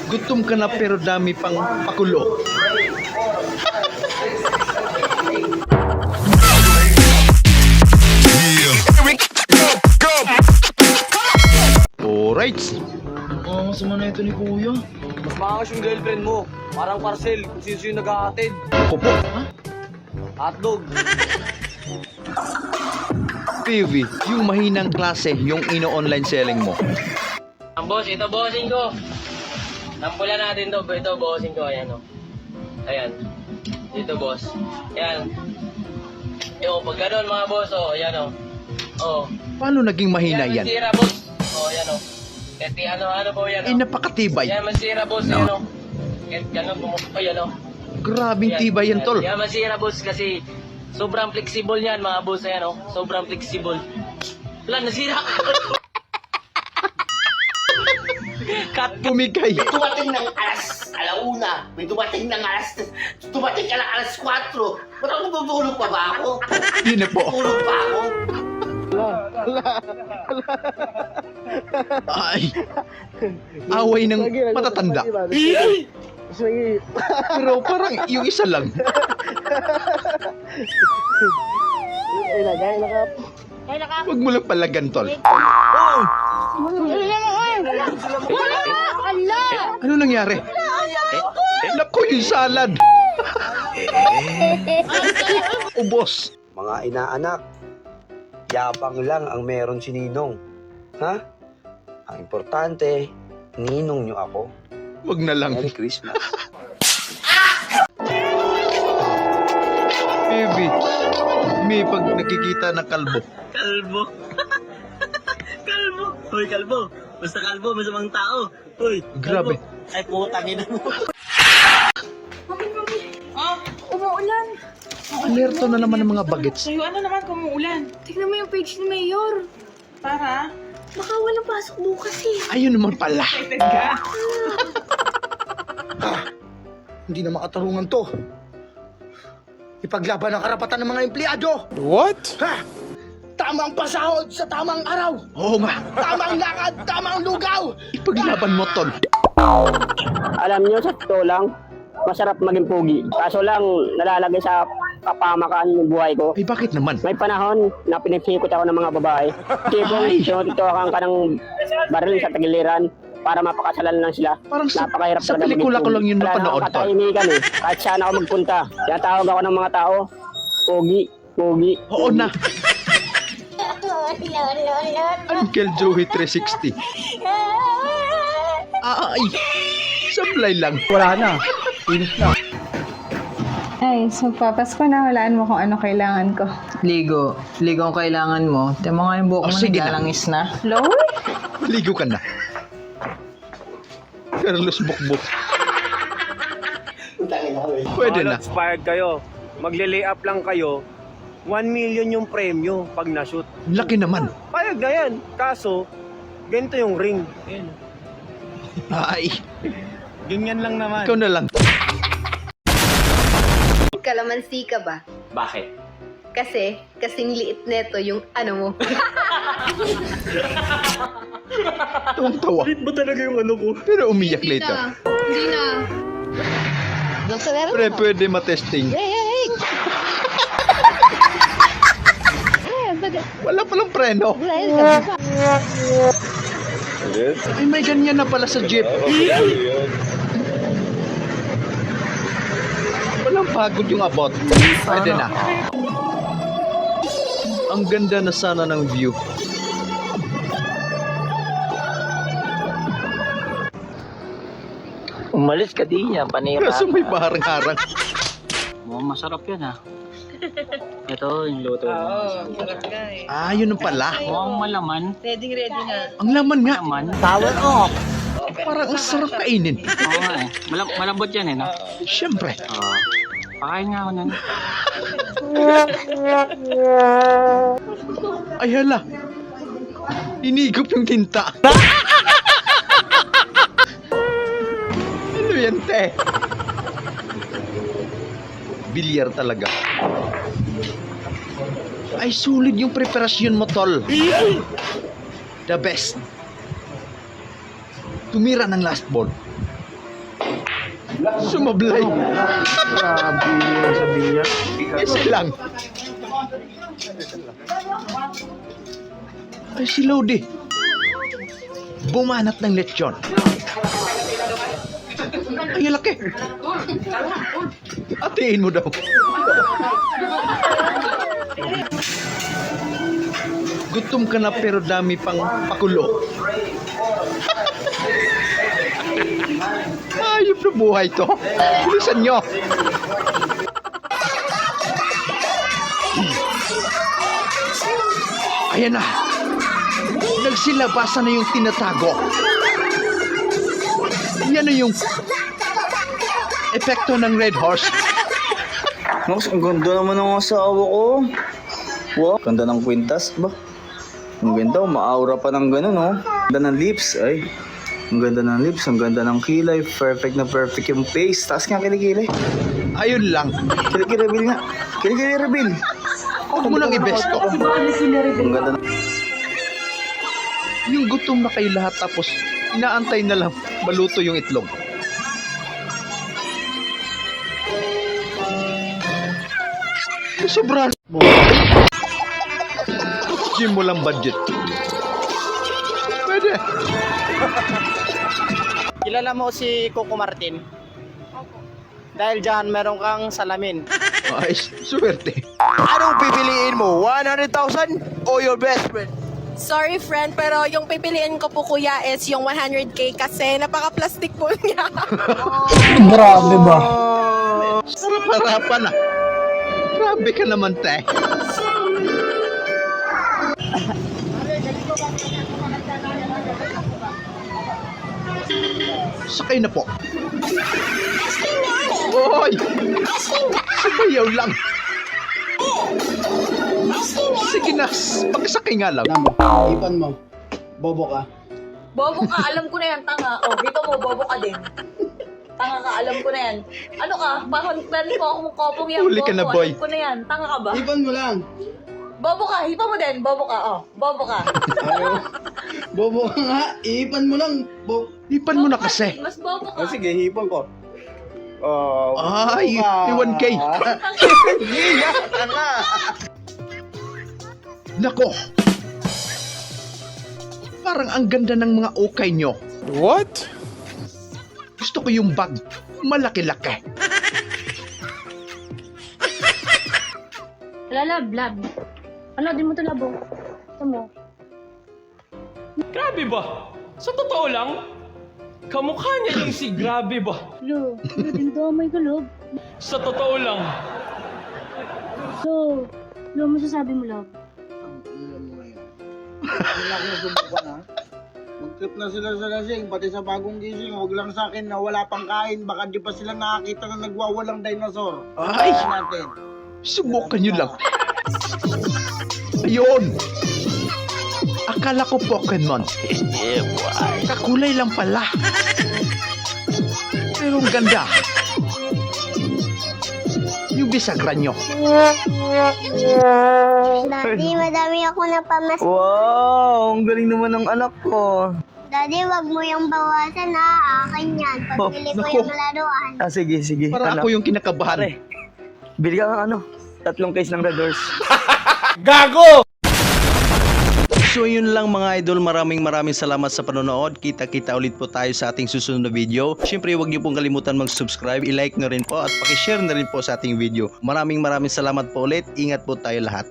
Gutom ka na pero dami pang pakulo. Alright. Oo, masama na ito ni Kuya. Mas maangas yung girlfriend mo. Parang parcel kung sino yung nag-aatid. Ako po. Hotdog. PV, yung mahinang klase, yung ino-online selling mo. Ang boss, ito bossing ko. Tampulan natin to. Ito bossing ko. Ayan o. Ayan. Dito boss. Ayan. Yo, pag ganun mga boss, ayan o. Oh. Paano naging mahina Yan, yan? masira boss. Ayan o. Kasi ano po yan Eh, napakatibay. Yan, masira boss. Ayan o. Kahit ganun, ayan o. Grabing tibay yan, tol. Yan, masira boss kasi sobrang flexible yan mga boss. Ayan o. Sobrang flexible. Wala, nasira. Cut. Pumigay. Dumating ng alauna, may dumating ng dumating ka ng alas 4. Ba't ako natutulog pa ba ako? Yun na po. Tulog pa ako? Ay. Away ng matatanda. Pero parang yung isa lang. Huwag mo lang palagan, tol. Ano nangyari? Naku, yung salad. Ubos. Mga inaanak, yabang lang ang meron si Ninong. Ha? Ang importante, ninong nyo ako. Wag na lang. Merry Christmas. Baby, may pag nakikita ng kalbo. Kalbo. Kalbo. Hoy, kalbo. Basta kalbo, masamang tao. Hoy, Grabe. ay putang ina mo. Umuulan. Alerto na naman ng mga bagets. Sa'yo, ano naman kung umuulan? Tignan mo yung page ni Mayor. Para? Baka walang pasok bukas eh. Ayun naman pala. Excited ka? Hindi na makatarungan to. Ipaglaban ang karapatan ng mga empleyado. What? Ha? Tamang pasahod sa tamang araw. Oo nga. Tamang lakad, tamang lugaw. Ipaglaban mo, tol. Alam nyo, sa totoo lang, masarap maging pugi. Kaso lang, nalalagay sa kapamakaan yung buhay ko. Ay, bakit naman? May panahon na pinagsikot ako ng mga babae. Tipong tinutituakan ka ng baril sa tagiliran para mapakasalan lang sila. Parang sa Napakahirap sa talaga maging pelikula ko pugi. lang yun Wala na napanood, akong tol. katahimikan eh. Kahit saan ako magpunta. Tinatawag ako ng mga tao, pugi, pugi. Oo na. Uncle Joey 360. Ay, sablay lang. Wala na. Inis na. Ay, so papasko na, walaan mo kung ano kailangan ko. Ligo. Ligo ang kailangan mo. Tiyan mo nga yung buhok Oh, mo, sige na. naglalangis na. Lower? Ligo ka na. Carlos Bukbuk. Pwede na. Expired kayo. Magle-lay up lang kayo. 1 million yung premyo pag na-shoot. Laki naman. Payag na yan. Kaso, ganito yung ring. Ayan. Ay, Ganyan lang naman. ikaw na lang. Kalamansi ka ba? Bakit? Kasi, kasing liit neto yung ano mo. Tuwang-tawa. Ba talaga yung ano ko? Pero umiyak later. Hindi na. Pre, pwede matesting. Wala palang preno. Ay, may ganyan na pala sa jeep. Walang pagod yung abot. Pwede na. Ang ganda na sana ng view. Umalis ka din yan, panira. Kaso may parang-harang. Mukhang masarap yan ha. Ito yung luto mo. Sarap nga eh. Ah, yun ang pala. Mukhang malaman. Ready na. Ang laman nga. Laman. Power off! Parang ang sarap kainin. Oo nga eh. Malambot yan eh, no? Siyempre. Oo. Pakain nga ako nun. Ay hala. Inigop yung tinta. Ano yan, te? Bilyar talaga. Ay, sulit yung preparasyon mo, tol. The best. Tumira ng last ball. Sumablay. Grabe yung sabi niya. Isa lang. Ay, si Lodi. Bumanat ng lechon. Ay, laki. Atiin mo daw. Gutom ka na pero dami pang pakulo. Ayop na buhay to. Bilisan nyo. Ayan na. Nagsilabasan na yung tinatago. Yan na yung epekto ng Red Horse. Mas, ang ganda naman ng asawa ko. Wow, ganda ng kwintas ba? Ang ganda, maaura pa ng gano'n, no? Ganda ng lips, ay. Ang ganda ng lips, ang ganda ng kilay. Perfect na perfect yung face. Taas nga kilikili. Ayun lang. Kilikili reveal nga. Kilikili reveal. Huwag mo nang ibesto. Ang ganda ng... Yung gutom na kayo lahat tapos inaantay na lang maluto yung itlog. Sobra mo. Gym mo lang budget. Pwede. Kilala mo si Coco Martin? Dahil dyan, meron kang salamin. Ay, swerte. Anong pipiliin mo? 100,000 o your best friend? Sorry friend, pero yung pipiliin ko po kuya is yung 100k kasi napaka-plastic po niya. Grabe ba? Sarap-harapan na. Grabe ka naman, te. Sakay na po. Hoy! Sabayaw lang. Sige na, pagsakay nga lang. Ipan mo. Bobo ka. Bobo ka, alam ko na yan, tanga. Oh, dito mo, bobo ka din. Tanga ka, alam ko na yan. Ano ka? Bakit meron po akong kopong yan? Huli ka na, boy. Alam ko na yan. Tanga ka ba? Ipan mo lang. Bobo ka, hipa mo din. Bobo ka, oh. Bobo ka. Bobo ka nga. Ipan mo lang. Ipan mo na kasi. Mas bobo ka. Sige, hipan ko. Ay, 1K. Nako. Parang ang ganda ng mga ukay nyo. What? Gusto ko yung bag. Malaki-laki. Lab. Ano, di mo ito labo. Ito mo. Grabe ba? Sa totoo lang, kamukha niya yung si Grabe ba? Lo, dinadamay ka, love. Sa totoo lang. So, ano masasabi mo, love? Mag-trip na sila sa lasing, pati sa bagong gising. Huwag lang sa akin na wala pang kain. Baka di pa sila nakakita na nagwawalang dinosaur. Ay! Kaya natin. Subukan nyo lang. Ayun! Akala ko Pokemon. Kakulay lang pala. Pero ang ganda. Yung bisagra nyo. Daddy, madami ako napamas. Wow, ang galing naman ng anak ko. Daddy, wag mo yung bawasan ha. Akin yan. Pagbili ko naku. yung laruan. Ah, sige. Para Ano? ako yung kinakabahan. Pare, bili ka ng 3 case ng Red Horse. So yun lang mga idol, maraming salamat sa panonood. Kita-kita ulit po tayo sa ating susunod na video. Siyempre huwag niyo pong kalimutan mag-subscribe, i-like na rin po at pakishare na rin po sa ating video. Maraming salamat po ulit. Ingat po tayo lahat.